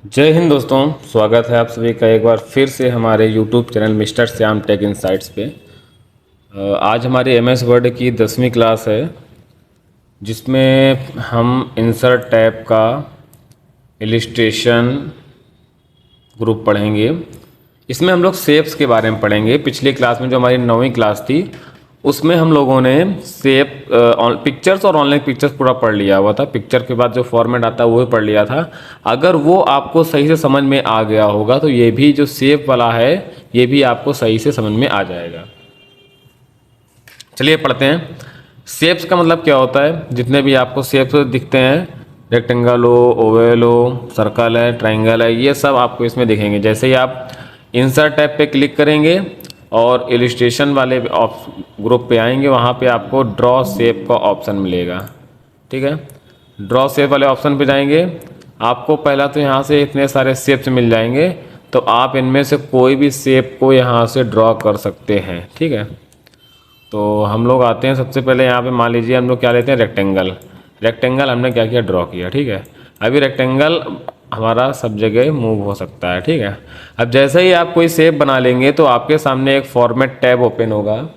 जय हिंद दोस्तों। स्वागत है आप सभी का एक बार फिर से हमारे YouTube channel mister Shyam tech insights पे। आज हमारी MS वर्ड की 10वीं क्लास है, जिसमें हम इंसर्ट टैब का इलिस्ट्रेशन ग्रुप पढ़ेंगे। इसमें हम लोग शेप्स के बारे में पढ़ेंगे। पिछली क्लास में जो हमारी 9वीं क्लास थी उसमें हम लोगों ने शेप पिक्चर्स और ऑनलाइन पिक्चर्स पूरा पढ़ लिया हुआ था। पिक्चर के बाद जो फॉर्मेट आता है वो भी पढ़ लिया था। अगर वो आपको सही से समझ में आ गया होगा तो ये भी जो शेप वाला है ये भी आपको सही से समझ में आ जाएगा। चलिए पढ़ते हैं। शेप्स का मतलब क्या होता है। जितने भी आपको शेप्स दिखते हैं, रेक्टेंगल हो, ओवल हो, सर्कल है, ट्रायंगल है, ये सब आपको इसमें दिखेंगे। जैसे ही आप इंसर्ट टैब पे क्लिक करेंगे और इलिस्ट्रेशन वाले ग्रुप पे आएंगे, वहाँ पे आपको ड्रॉ शेप का ऑप्शन मिलेगा। ठीक है, ड्रॉ शेप वाले ऑप्शन पे जाएंगे। आपको पहला तो यहाँ से इतने सारे शेप्स मिल जाएंगे, तो आप इनमें से कोई भी शेप को यहाँ से ड्रॉ कर सकते हैं। ठीक है, तो हम लोग आते हैं सबसे पहले यहाँ पे। मान लीजिए हम लोग क्या लेते हैं, रेक्टेंगल। रेक्टेंगल हमने क्या किया, ड्रॉ किया। ठीक है, अभी रेक्टेंगल हमारा सब जगह मूव हो सकता है। ठीक है, अब जैसे ही आप कोई शेप बना लेंगे तो आपके सामने एक फॉर्मेट टैब ओपन होगा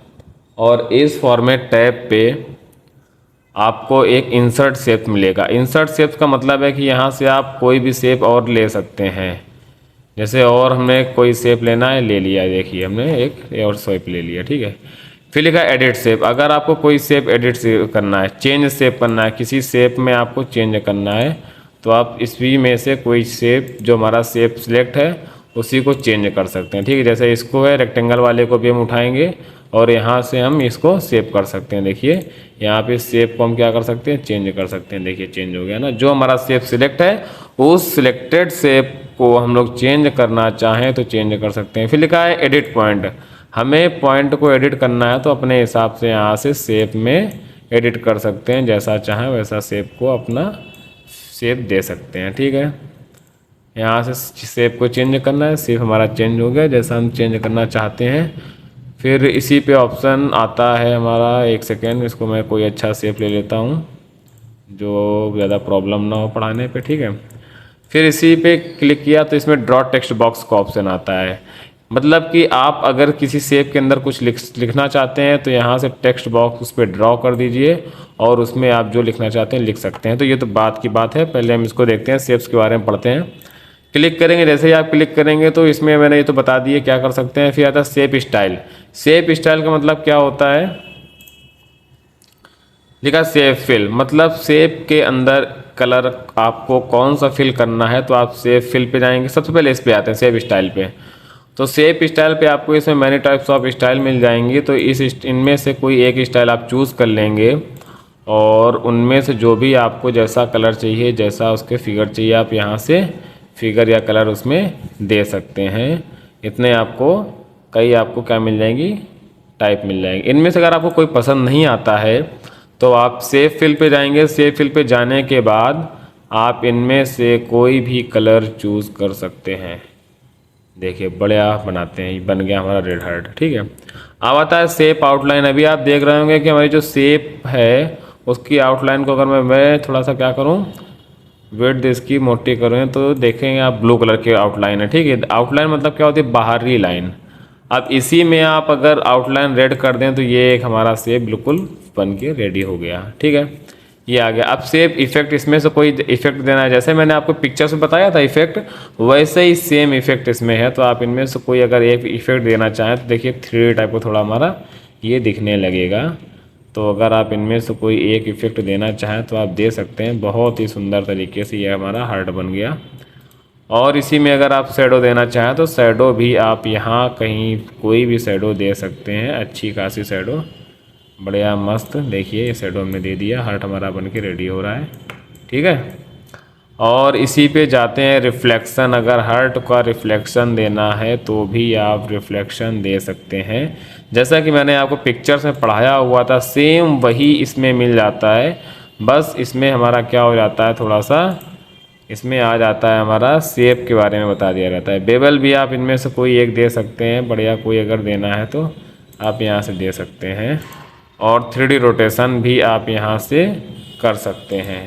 और इस फॉर्मेट टैब पे आपको एक इंसर्ट शेप मिलेगा। इंसर्ट शेप का मतलब है कि यहाँ से आप कोई भी शेप और ले सकते हैं। जैसे और हमें कोई शेप लेना है, ले लिया। देखिए हमने एक और शेप ले लिया। ठीक है, फिर लिखा एडिट शेप। अगर आपको कोई शेप एडिट करना है, चेंज शेप करना है, किसी शेप में आपको चेंज करना है, तो आप इसी में से कोई शेप जो हमारा शेप सिलेक्ट है उसी को चेंज कर सकते हैं। ठीक है, जैसे इसको है, रेक्टेंगल वाले को भी हम उठाएंगे और यहाँ से हम इसको शेप कर सकते हैं। देखिए यहाँ पे शेप को हम क्या कर सकते हैं, चेंज कर सकते हैं। देखिए चेंज हो गया ना। जो हमारा शेप सिलेक्ट है उस सिलेक्टेड शेप को हम लोग चेंज करना चाहें तो चेंज कर सकते हैं। फिर लिखा है एडिट पॉइंट। हमें पॉइंट को एडिट करना है तो अपने हिसाब से यहाँ से शेप में एडिट कर सकते हैं। जैसा चाहें वैसा शेप को अपना शेप दे सकते हैं। ठीक है, यहाँ से शेप को चेंज करना है, शेप हमारा चेंज हो गया जैसा हम चेंज करना चाहते हैं। फिर इसी पे ऑप्शन आता है हमारा, एक सेकेंड, इसको मैं कोई अच्छा शेप ले लेता हूँ जो ज़्यादा प्रॉब्लम ना हो पढ़ाने पे। ठीक है, फिर इसी पे क्लिक किया तो इसमें ड्रॉ टेक्स्ट बॉक्स का ऑप्शन आता है। मतलब कि आप अगर किसी शेप के अंदर कुछ लिखना चाहते हैं तो यहाँ से टेक्स्ट बॉक्स उस पर ड्रॉ कर दीजिए और उसमें आप जो लिखना चाहते हैं लिख सकते हैं। तो ये तो बात की बात है। पहले हम इसको देखते हैं, शेप्स के बारे में पढ़ते हैं। क्लिक करेंगे, जैसे ही आप क्लिक करेंगे तो इसमें मैंने ये तो बता दिए क्या कर सकते हैं। फिर आता है शेप स्टाइल। शेप स्टाइल का मतलब क्या होता है, लिखा शेप फिल। मतलब शेप के अंदर कलर आपको कौन सा फिल करना है तो आप शेप फिल पे जाएंगे। सबसे पहले इस पे आते हैं, शेप स्टाइल पे। तो शेप स्टाइल पे आपको इसमें मैनी टाइप्स ऑफ स्टाइल मिल जाएंगी। तो इनमें से कोई एक स्टाइल आप चूज़ कर लेंगे और उनमें से जो भी आपको जैसा कलर चाहिए, जैसा उसके फिगर चाहिए, आप यहाँ से फिगर या कलर उसमें दे सकते हैं। इतने आपको आपको क्या मिल जाएंगी, टाइप मिल जाएंगी। इनमें से अगर आपको कोई पसंद नहीं आता है तो आप सेव फिल पे जाएंगे। सेव फिल पे जाने के बाद आप इनमें से कोई भी कलर चूज़ कर सकते हैं। देखिए बढ़िया बनाते हैं, बन गया हमारा रेड हार्ट। ठीक है, अब आता है शेप आउटलाइन। अभी आप देख रहे होंगे कि हमारी जो शेप है उसकी आउटलाइन को अगर मैं थोड़ा सा क्या करूं, विड्थ इसकी मोटी करूँ तो देखेंगे आप ब्लू कलर की आउटलाइन है। ठीक है, आउटलाइन मतलब क्या होती है, बाहरी लाइन। अब इसी में आप अगर आउटलाइन रेड कर दें तो ये एक हमारा शेप बिल्कुल बन के रेडी हो गया। ठीक है, ये आ गया। अब शेप इफेक्ट, इसमें से कोई इफेक्ट देना है, जैसे मैंने आपको पिक्चर्स में बताया था इफेक्ट, वैसे ही सेम इफेक्ट इसमें है। तो आप इनमें से कोई अगर एक इफेक्ट देना चाहें तो देखिए 3D टाइप को थोड़ा हमारा ये दिखने लगेगा। तो अगर आप इनमें से कोई एक इफेक्ट देना चाहें तो आप दे सकते हैं। बहुत ही सुंदर तरीके से ये हमारा हार्ट बन गया। और इसी में अगर आप शैडो देना चाहें तो शैडो भी आप यहाँ कहीं कोई भी शैडो दे सकते हैं, अच्छी खासी शैडो, बढ़िया मस्त। देखिए ये शैडो हमने दे दिया, हार्ट हमारा बन के रेडी हो रहा है। ठीक है, और इसी पे जाते हैं रिफ्लेक्शन। अगर हार्ट का रिफ्लेक्शन देना है तो भी आप रिफ्लेक्शन दे सकते हैं। जैसा कि मैंने आपको पिक्चर्स में पढ़ाया हुआ था सेम वही इसमें मिल जाता है। बस इसमें हमारा क्या हो जाता है, थोड़ा सा इसमें आ जाता है हमारा शेप के बारे में बता दिया जाता है। बेवल भी आप इनमें से कोई एक दे सकते हैं, बढ़िया कोई अगर देना है तो आप यहाँ से दे सकते हैं। और 3D रोटेशन भी आप यहाँ से कर सकते हैं।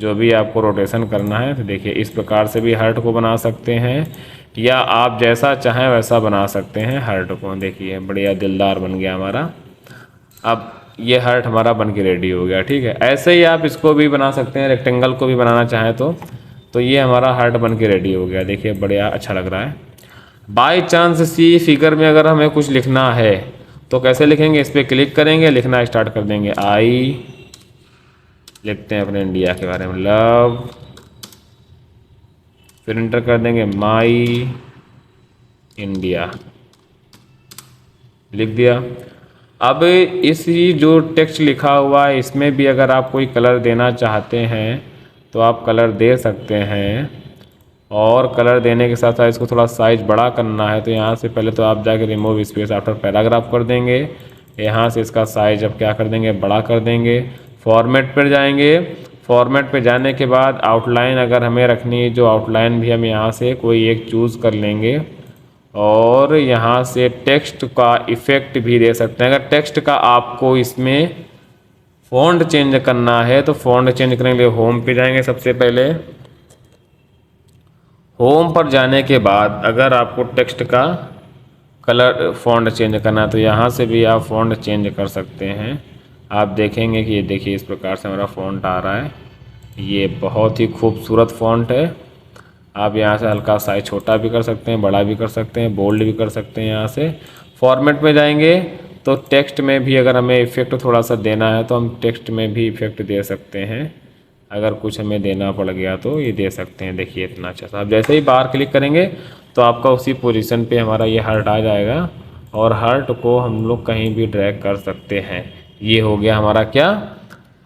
जो भी आपको रोटेशन करना है। तो देखिए इस प्रकार से भी हार्ट को बना सकते हैं, या आप जैसा चाहें वैसा बना सकते हैं हार्ट को। देखिए बढ़िया दिलदार बन गया हमारा। अब ये हार्ट हमारा बन के रेडी हो गया, ठीक है। ऐसे ही आप इसको भी बना सकते हैं, रेक्टेंगल को भी बनाना चाहें तो ये हमारा हार्ट बन के रेडी हो गया। देखिए बढ़िया अच्छा लग रहा है। बाई चांस सी फिगर में अगर हमें कुछ लिखना है तो कैसे लिखेंगे, इस पर क्लिक करेंगे, लिखना स्टार्ट कर देंगे। आई लिखते हैं अपने इंडिया के बारे में, लव, फिर इंटर कर देंगे माई इंडिया, लिख दिया। अब इसी जो टेक्स्ट लिखा हुआ है इसमें भी अगर आप कोई कलर देना चाहते हैं तो आप कलर दे सकते हैं। और कलर देने के साथ साथ इसको थोड़ा साइज बड़ा करना है तो यहाँ से पहले तो आप जाके रिमूव स्पेस आफ्टर पैराग्राफ कर देंगे। यहाँ से इसका साइज अब क्या कर देंगे, बड़ा कर देंगे। फॉर्मेट पर जाएंगे, फॉर्मेट पे जाने के बाद आउटलाइन अगर हमें रखनी है, जो आउटलाइन भी हम यहाँ से कोई एक चूज़ कर लेंगे। और यहाँ से टेक्स्ट का इफ़ेक्ट भी दे सकते हैं। अगर टेक्स्ट का आपको इसमें फ़ॉन्ट चेंज करना है तो फ़ॉन्ट चेंज करने के लिए होम पे जाएंगे। सबसे पहले होम पर जाने के बाद अगर आपको टेक्स्ट का कलर फ़ॉन्ट चेंज करना है तो यहाँ से भी आप फ़ॉन्ट चेंज कर सकते हैं। आप देखेंगे कि ये देखिए इस प्रकार से हमारा फ़ॉन्ट आ रहा है। ये बहुत ही खूबसूरत फ़ॉन्ट है। आप यहाँ से हल्का साइज छोटा भी कर सकते हैं, बड़ा भी कर सकते हैं, बोल्ड भी कर सकते हैं। यहाँ से फॉर्मेट में जाएंगे तो टेक्स्ट में भी अगर हमें इफ़ेक्ट थोड़ा सा देना है तो हम टेक्स्ट में भी इफ़ेक्ट दे सकते हैं। अगर कुछ हमें देना पड़ गया तो ये दे सकते हैं। देखिए इतना अच्छा सा। आप जैसे ही बाहर क्लिक करेंगे तो आपका उसी पोजीशन पे हमारा ये हार्ट आ जाएगा और हार्ट को हम लोग कहीं भी ड्रैग कर सकते हैं। ये हो गया हमारा क्या,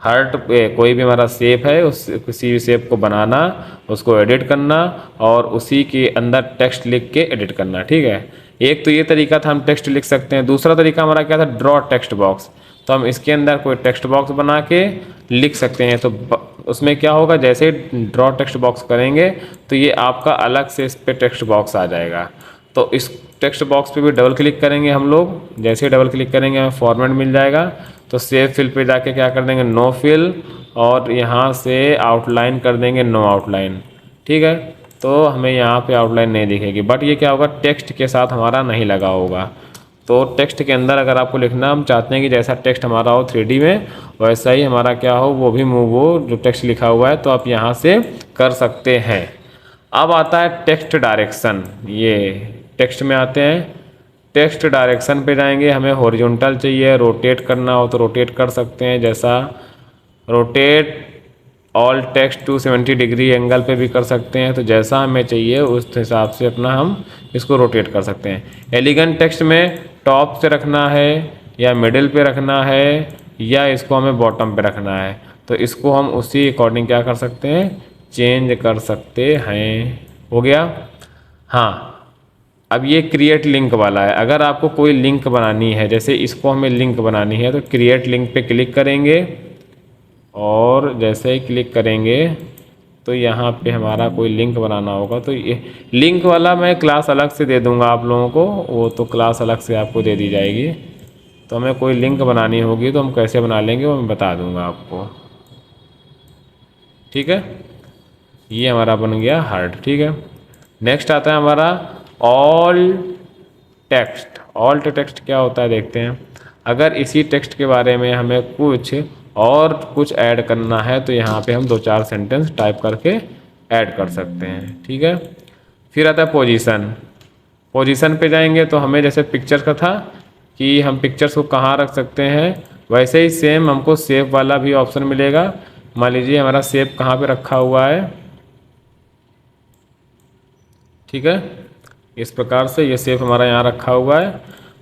हार्ट पे कोई भी हमारा शेप है उस किसी भी शेप को बनाना, उसको एडिट करना और उसी के अंदर टेक्स्ट लिख के एडिट करना, ठीक है। एक तो ये तरीका था, हम टेक्स्ट लिख सकते हैं। दूसरा तरीका हमारा क्या था, ड्रॉ टेक्स्ट बॉक्स। तो हम इसके अंदर कोई टेक्स्ट बॉक्स बना के लिख सकते हैं। तो उसमें क्या होगा, जैसे ड्रॉ टेक्स्ट बॉक्स करेंगे तो ये आपका अलग से इस पर टेक्स्ट बॉक्स आ जाएगा। तो इस टेक्स्ट बॉक्स पे भी डबल क्लिक करेंगे हम लोग। जैसे ही डबल क्लिक करेंगे हमें फॉर्मेट मिल जाएगा। तो सेव फिल पे जाके क्या कर देंगे, नो फिल, और यहाँ से आउटलाइन कर देंगे नो आउटलाइन, ठीक है। तो हमें यहाँ पे आउटलाइन नहीं दिखेगी, बट ये क्या होगा, टेक्स्ट के साथ हमारा नहीं लगा होगा। तो टेक्स्ट के अंदर अगर आपको लिखना, हम चाहते हैं कि जैसा टेक्स्ट हमारा हो 3D में वैसा ही हमारा क्या हो, वो भी मूव हो जो टेक्स्ट लिखा हुआ है, तो आप यहाँ से कर सकते हैं। अब आता है टेक्स्ट डायरेक्शन। ये टेक्स्ट में आते हैं, टेक्स्ट डायरेक्शन पे जाएंगे। हमें हॉरिजॉन्टल चाहिए, रोटेट करना हो तो रोटेट कर सकते हैं। जैसा rotate all text to 70 degree angle पे भी कर सकते हैं। तो जैसा हमें चाहिए उस हिसाब से अपना हम इसको रोटेट कर सकते हैं। एलिगेंट टेक्स्ट में टॉप से रखना है या मिडिल पे रखना है या इसको हमें बॉटम पे रखना है, तो इसको हम उसी अकॉर्डिंग क्या कर सकते हैं, चेंज कर सकते हैं। हो गया। हाँ, अब ये क्रिएट लिंक वाला है। अगर आपको कोई लिंक बनानी है, जैसे इसको हमें लिंक बनानी है, तो क्रिएट लिंक पे क्लिक करेंगे और जैसे ही क्लिक करेंगे तो यहाँ पे हमारा कोई लिंक बनाना होगा। तो ये लिंक वाला मैं क्लास अलग से दे दूँगा आप लोगों को, वो तो क्लास अलग से आपको दे दी जाएगी। तो हमें कोई लिंक बनानी होगी तो हम कैसे बना लेंगे वो मैं बता दूँगा आपको, ठीक है। ये हमारा बन गया हार्ट, ठीक है। नेक्स्ट आता है हमारा ऑल टेक्स्ट। ऑल्ट टेक्स्ट क्या होता है देखते हैं। अगर इसी टेक्स्ट के बारे में हमें कुछ ऐड करना है तो यहाँ पे हम 2-4 सेंटेंस टाइप करके ऐड कर सकते हैं, ठीक है। फिर आता है पोजीशन। पोजीशन पे जाएंगे तो हमें जैसे पिक्चर का था कि हम पिक्चर्स को कहाँ रख सकते हैं, वैसे ही सेम हमको सेव वाला भी ऑप्शन मिलेगा। मान लीजिए हमारा सेव कहाँ पे रखा हुआ है, ठीक है। इस प्रकार से ये सेव हमारा यहाँ रखा हुआ है।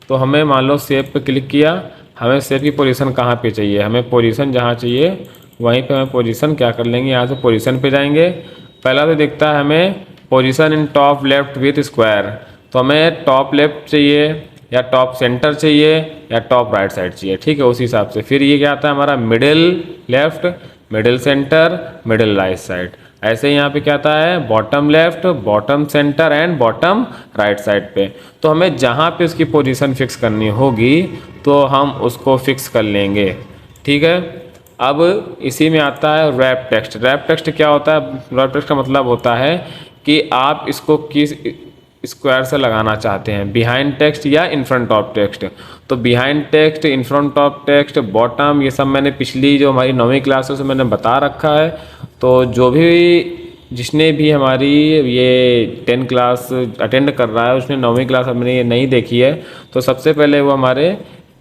तो हमें मान लो सेव पे क्लिक किया, हमें सेव की पोजीशन कहाँ पे चाहिए, हमें पोजीशन जहाँ चाहिए वहीं पे हमें पोजीशन क्या कर लेंगे, यहाँ से पोजीशन पे जाएंगे। पहला तो दिखता है हमें position in top left with square. तो हमें टॉप लेफ्ट चाहिए या टॉप सेंटर चाहिए या टॉप राइट साइड चाहिए, ठीक है, उसी हिसाब से। फिर ये क्या आता है हमारा middle left, middle centre, middle right side. ऐसे ही यहाँ पे क्या आता है bottom left, bottom centre and bottom right side पे। तो हमें जहाँ पे उसकी पोजीशन फिक्स करनी होगी तो हम उसको फिक्स कर लेंगे, ठीक है। अब इसी में आता है रैप टेक्स्ट। रैप टेक्स्ट क्या होता है? रैप टेक्स्ट का मतलब होता है कि आप इसको किस स्क्वायर से लगाना चाहते हैं, बिहाइंड टेक्स्ट या इन फ्रंट ऑफ टेक्स्ट। तो behind text, in front of text, bottom, ये सब मैंने पिछली जो हमारी 9वीं क्लास है उसमें मैंने बता रखा है। तो जो भी जिसने भी हमारी ये 10 क्लास अटेंड कर रहा है उसने 9वीं क्लास हमने ये नहीं देखी है, तो सबसे पहले वो हमारे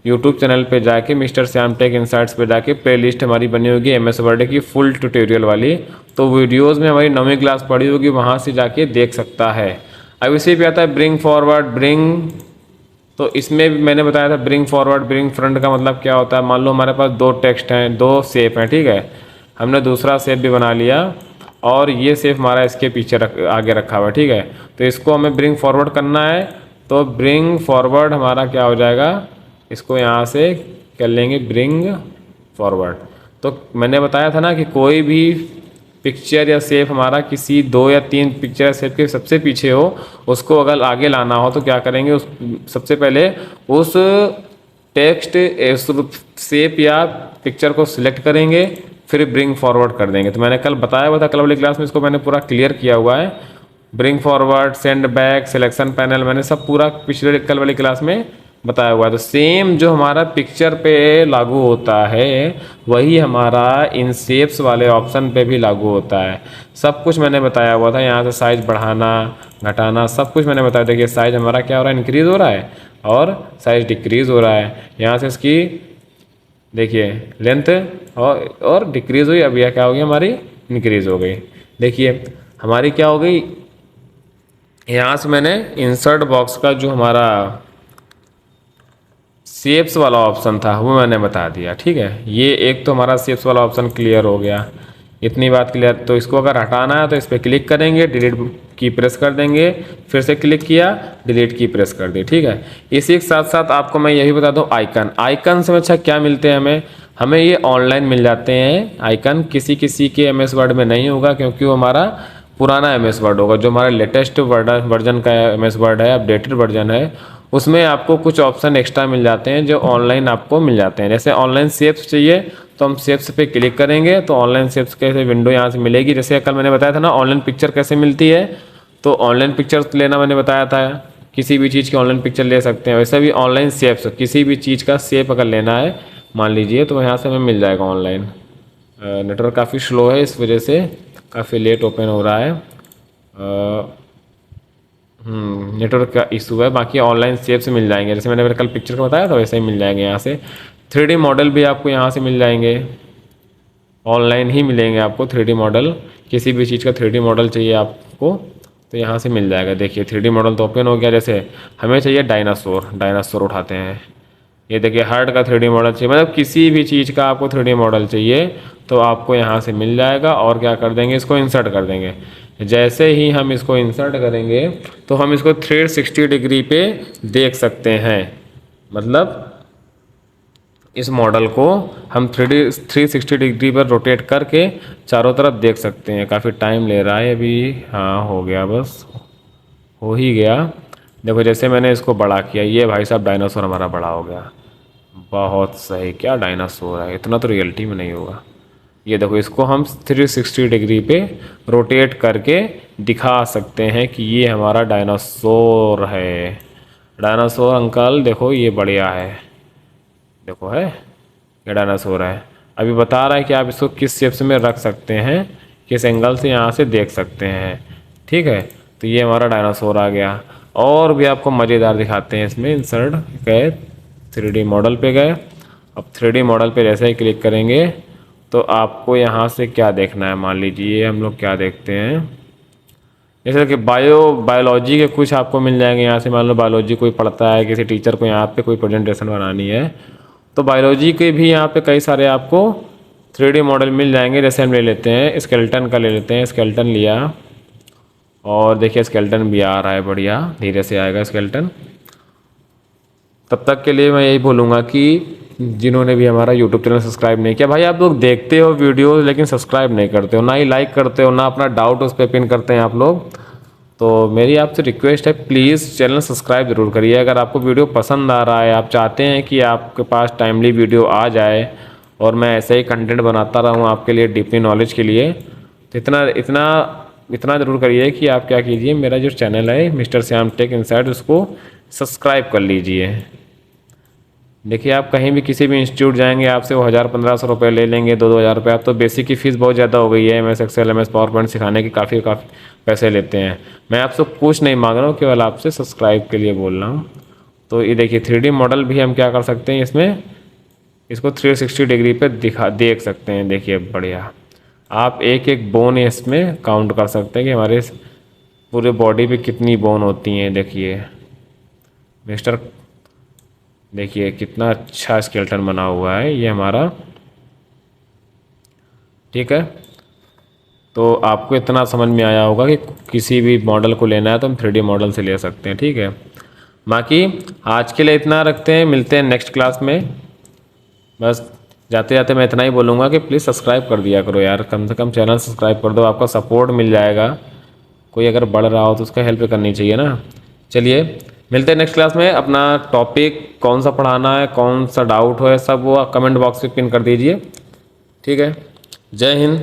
यूट्यूब चैनल पे जाके मिस्टर श्याम टेक इनसाइट्स पे जाके प्लेलिस्ट हमारी बनी होगी एमएस वर्ड की फुल ट्यूटोरियल वाली, तो वीडियोस में हमारी 9वीं क्लास पढ़ी होगी, वहाँ से जाके देख सकता है। अब इसी पे आता है ब्रिंग फॉरवर्ड, ब्रिंग, तो इसमें भी मैंने बताया था ब्रिंग फॉरवर्ड ब्रिंग फ्रंट का मतलब क्या होता है। मान लो हमारे पास 2 टेक्स्ट हैं, 2 शेप हैं, ठीक है, हमने दूसरा शेप भी बना लिया और ये शेप हमारा इसके पीछे आगे रखा हुआ है, ठीक है, तो इसको हमें ब्रिंग फॉरवर्ड करना है। तो ब्रिंग फॉरवर्ड हमारा क्या हो जाएगा, इसको यहाँ से कर लेंगे ब्रिंग फॉरवर्ड। तो मैंने बताया था ना कि कोई भी पिक्चर या शेप हमारा किसी 2 या 3 पिक्चर या शेप के सबसे पीछे हो, उसको अगर आगे लाना हो तो क्या करेंगे, उस सबसे पहले उस टेक्स्ट शेप या पिक्चर को सिलेक्ट करेंगे, फिर ब्रिंग फॉरवर्ड कर देंगे। तो मैंने कल बताया हुआ था, कल वाली क्लास में इसको मैंने पूरा क्लियर किया हुआ है। Bring forward, send back, selection panel, मैंने सब पूरा पिछले कल वाली क्लास में बताया हुआ है। तो सेम जो हमारा पिक्चर पे लागू होता है वही हमारा इन शेप्स वाले ऑप्शन पे भी लागू होता है। सब कुछ मैंने बताया हुआ था, यहाँ से साइज बढ़ाना घटाना सब कुछ मैंने बताया। देखिए साइज हमारा क्या हो रहा है, इंक्रीज़ हो रहा है और साइज डिक्रीज़ हो रहा है। यहाँ से इसकी देखिए लेंथ और डिक्रीज़ हुई, अब यह क्या हो गई हमारी इंक्रीज़ हो गई। देखिए हमारी क्या हो गई, यहाँ से मैंने इंसर्ट बॉक्स का जो हमारा शेप्स वाला ऑप्शन था वो मैंने बता दिया, ठीक है। ये एक तो हमारा शेप्स वाला ऑप्शन क्लियर हो गया, इतनी बात क्लियर। तो इसको अगर हटाना है तो इस पर क्लिक करेंगे, डिलीट की प्रेस कर देंगे, फिर से क्लिक किया, डिलीट की प्रेस कर दी, ठीक है। इसी के साथ साथ आपको मैं यही बता दूं, आइकन, आइकन से अच्छा क्या मिलते हैं हमें ये ऑनलाइन मिल जाते हैं आइकन। किसी किसी के एमएस वर्ड में नहीं होगा क्योंकि वो हमारा पुराना एमएस वर्ड होगा। जो हमारा लेटेस्ट वर्जन का एमएस वर्ड है, अपडेटेड वर्जन है, उसमें आपको कुछ ऑप्शन एक्स्ट्रा मिल जाते हैं जो ऑनलाइन आपको मिल जाते हैं। जैसे ऑनलाइन शेप्स चाहिए तो हम शेप्स पे क्लिक करेंगे तो ऑनलाइन शेप्स कैसे विंडो यहाँ से मिलेगी। जैसे कल मैंने बताया था ना ऑनलाइन पिक्चर कैसे मिलती है, तो ऑनलाइन पिक्चर लेना मैंने बताया था, किसी भी चीज़ की ऑनलाइन पिक्चर ले सकते हैं। वैसे भी ऑनलाइन शेप्स, किसी भी चीज़ का शेप अगर लेना है मान लीजिए तो यहाँ से हमें मिल जाएगा ऑनलाइन। नेटवर्क काफ़ी स्लो है इस वजह से काफ़ी लेट ओपन हो रहा है, नेटवर्क का इशू है। बाकी ऑनलाइन शेप्स मिल जाएंगे, जैसे मैंने कल पिक्चर का बताया था वैसे ही मिल जाएंगे। यहाँ से 3D मॉडल भी आपको यहाँ से मिल जाएंगे, ऑनलाइन ही मिलेंगे आपको 3D मॉडल। किसी भी चीज़ का 3D मॉडल चाहिए आपको तो यहाँ से मिल जाएगा। देखिए 3D मॉडल तो ओपन हो गया। जैसे हमें चाहिए डायनासोर, डायनासोर उठाते हैं, ये देखिए हार्ट का 3D मॉडल चाहिए, मतलब किसी भी चीज़ का आपको 3D मॉडल चाहिए तो आपको यहाँ से मिल जाएगा। और क्या कर देंगे, इसको इंसर्ट कर देंगे। जैसे ही हम इसको इंसर्ट करेंगे तो हम इसको 360 डिग्री पे देख सकते हैं, मतलब इस मॉडल को हम 360 डिग्री पर रोटेट करके चारों तरफ देख सकते हैं। काफ़ी टाइम ले रहा है अभी, हाँ हो गया, बस हो ही गया। देखो जैसे मैंने इसको बड़ा किया, ये भाई साहब डायनासोर हमारा बड़ा हो गया, बहुत सही। क्या डायनासोर है, इतना तो रियलिटी में नहीं होगा। ये देखो इसको हम 360 डिग्री पे रोटेट करके दिखा सकते हैं कि ये हमारा डायनासोर है। डायनासोर अंकल देखो ये बढ़िया है, देखो है ये डायनासोर है। अभी बता रहा है कि आप इसको किस शेप्स में रख सकते हैं, किस एंगल से यहाँ से देख सकते हैं, ठीक है। तो ये हमारा डायनासोर आ गया। और भी आपको मज़ेदार दिखाते हैं इसमें। इंसर्ट गए, 3D मॉडल पे गए, अब 3D मॉडल पे जैसे ही क्लिक करेंगे तो आपको यहाँ से क्या देखना है, मान लीजिए हम लोग क्या देखते हैं, जैसे कि बायोलॉजी के कुछ आपको मिल जाएंगे यहाँ से। मान लो बायोलॉजी कोई पढ़ता है, किसी टीचर को यहाँ पे कोई प्रेजेंटेशन बनानी है तो बायोलॉजी के भी यहाँ पे कई सारे आपको 3D मॉडल मिल जाएंगे। जैसे हम ले लेते हैं स्केलेटन का, ले लेते हैं स्केलेटन लिया और देखिए स्केलेटन भी आ रहा है, बढ़िया धीरे से आएगा स्केलेटन। तब तक के लिए मैं यही बोलूँगा कि जिन्होंने भी हमारा यूट्यूब चैनल सब्सक्राइब नहीं किया, भाई आप लोग देखते हो वीडियो लेकिन सब्सक्राइब नहीं करते हो, ना ही लाइक करते हो, ना अपना डाउट उस पर पिन करते हैं आप लोग। तो मेरी आपसे रिक्वेस्ट है प्लीज़ चैनल सब्सक्राइब ज़रूर करिए। अगर आपको वीडियो पसंद आ रहा है, आप चाहते हैं कि आपके पास टाइमली वीडियो आ जाए और मैं ऐसे ही कंटेंट बनाता रहूँ आपके लिए डीपली नॉलेज के लिए। तो इतना इतना इतना ज़रूर करिए कि आप क्या कीजिए, मेरा जो चैनल है मिस्टर श्याम टेक इनसाइड, उसको सब्सक्राइब कर लीजिए। देखिए आप कहीं भी किसी भी इंस्टीट्यूट जाएंगे, आपसे वो 1000-1500 रुपये ले लेंगे, 2-2000 रुपये। आप तो बेसिक की फ़ीस बहुत ज़्यादा हो गई है, MS Excel MS PowerPoint सिखाने की काफ़ी पैसे लेते हैं। मैं आपसे कुछ नहीं मांग रहा हूँ, केवल आपसे सब्सक्राइब के लिए बोल रहा हूँ। तो ये देखिए 3D मॉडल भी हम क्या कर सकते हैं इसमें, इसको 360 डिग्री पे देख सकते हैं। देखिए बढ़िया, आप एक एक बोन इसमें काउंट कर सकते हैं कि हमारे पूरे बॉडी पे कितनी बोन होती हैं। देखिए मिस्टर, देखिए कितना अच्छा स्केलेटन बना हुआ है ये हमारा। ठीक है, तो आपको इतना समझ में आया होगा कि किसी भी मॉडल को लेना है तो हम 3D मॉडल से ले सकते हैं। ठीक है, बाकी आज के लिए इतना रखते हैं, मिलते हैं नेक्स्ट क्लास में। बस जाते जाते मैं इतना ही बोलूँगा कि प्लीज़ सब्सक्राइब कर दिया करो यार, कम से कम चैनल सब्सक्राइब कर दो, आपका सपोर्ट मिल जाएगा। कोई अगर बढ़ रहा हो तो उसका हेल्प करनी चाहिए ना। चलिए मिलते हैं नेक्स्ट क्लास में। अपना टॉपिक कौन सा पढ़ाना है, कौन सा डाउट हो, सब वो कमेंट बॉक्स में पिन कर दीजिए। ठीक है, जय हिंद।